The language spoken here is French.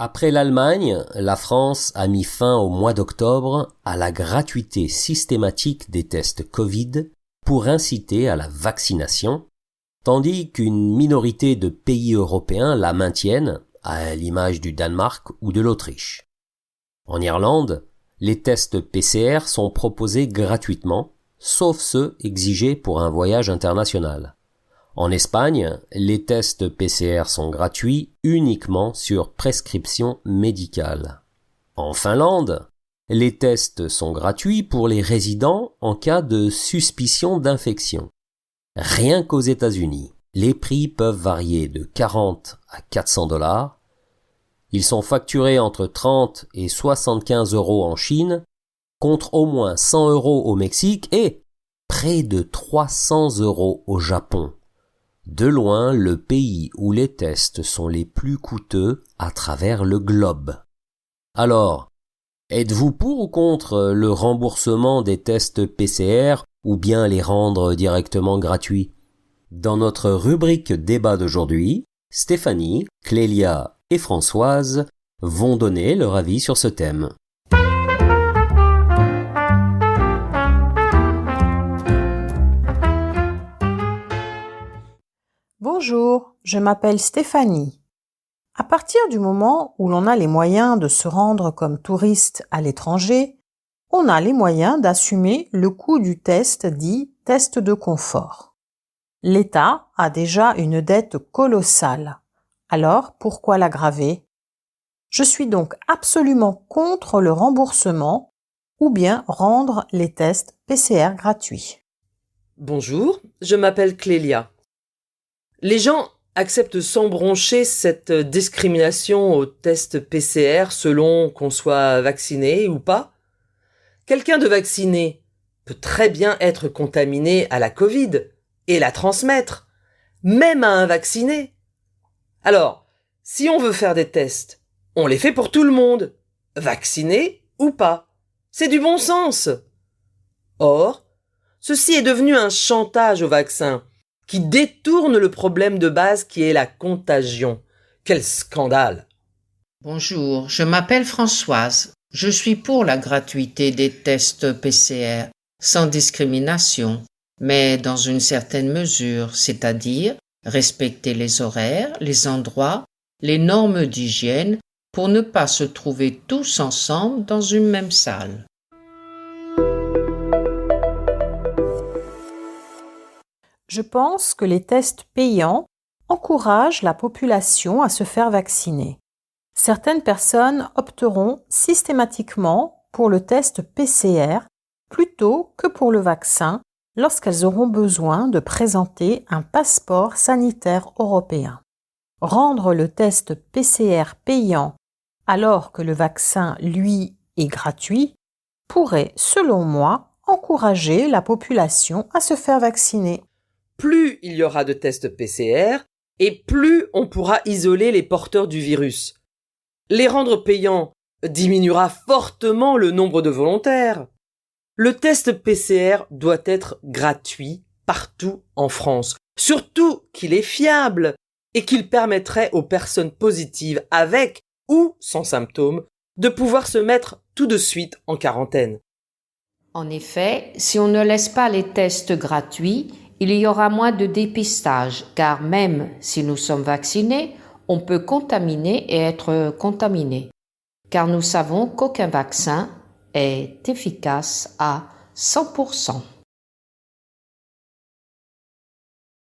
Après l'Allemagne, la France a mis fin au mois d'octobre à la gratuité systématique des tests Covid pour inciter à la vaccination, tandis qu'une minorité de pays européens la maintiennent, à l'image du Danemark ou de l'Autriche. En Irlande, les tests PCR sont proposés gratuitement, sauf ceux exigés pour un voyage international. En Espagne, les tests PCR sont gratuits uniquement sur prescription médicale. En Finlande, les tests sont gratuits pour les résidents en cas de suspicion d'infection. Rien qu'aux États-Unis, les prix peuvent varier de 40 à 400 $. Ils sont facturés entre 30 et 75 € en Chine, contre au moins 100 € au Mexique et près de 300 € au Japon. De loin, le pays où les tests sont les plus coûteux à travers le globe. Alors, êtes-vous pour ou contre le remboursement des tests PCR ou bien les rendre directement gratuits? Dans notre rubrique débat d'aujourd'hui, Stéphanie, Clélia et Françoise vont donner leur avis sur ce thème. Bonjour, je m'appelle Stéphanie. À partir du moment où l'on a les moyens de se rendre comme touriste à l'étranger, on a les moyens d'assumer le coût du test dit test de confort. L'État a déjà une dette colossale. Alors, pourquoi l'aggraver? Je suis donc absolument contre le remboursement ou bien rendre les tests PCR gratuits. Bonjour, je m'appelle Clélia. Les gens acceptent sans broncher cette discrimination au test PCR selon qu'on soit vacciné ou pas. Quelqu'un de vacciné peut très bien être contaminé à la Covid et la transmettre, même à un vacciné. Alors, si on veut faire des tests, on les fait pour tout le monde, vacciné ou pas. C'est du bon sens. Or, ceci est devenu un chantage au vaccin qui détourne le problème de base qui est la contagion. Quel scandale! Bonjour, je m'appelle Françoise. Je suis pour la gratuité des tests PCR, sans discrimination, mais dans une certaine mesure, c'est-à-dire respecter les horaires, les endroits, les normes d'hygiène pour ne pas se trouver tous ensemble dans une même salle. Je pense que les tests payants encouragent la population à se faire vacciner. Certaines personnes opteront systématiquement pour le test PCR plutôt que pour le vaccin lorsqu'elles auront besoin de présenter un passeport sanitaire européen. Rendre le test PCR payant alors que le vaccin, lui, est gratuit, pourrait, selon moi, encourager la population à se faire vacciner. Plus il y aura de tests PCR, et plus on pourra isoler les porteurs du virus. Les rendre payants diminuera fortement le nombre de volontaires. Le test PCR doit être gratuit partout en France, surtout qu'il est fiable et qu'il permettrait aux personnes positives avec ou sans symptômes de pouvoir se mettre tout de suite en quarantaine. En effet, si on ne laisse pas les tests gratuits, il y aura moins de dépistage, car même si nous sommes vaccinés, on peut contaminer et être contaminé, car nous savons qu'aucun vaccin est efficace à 100%.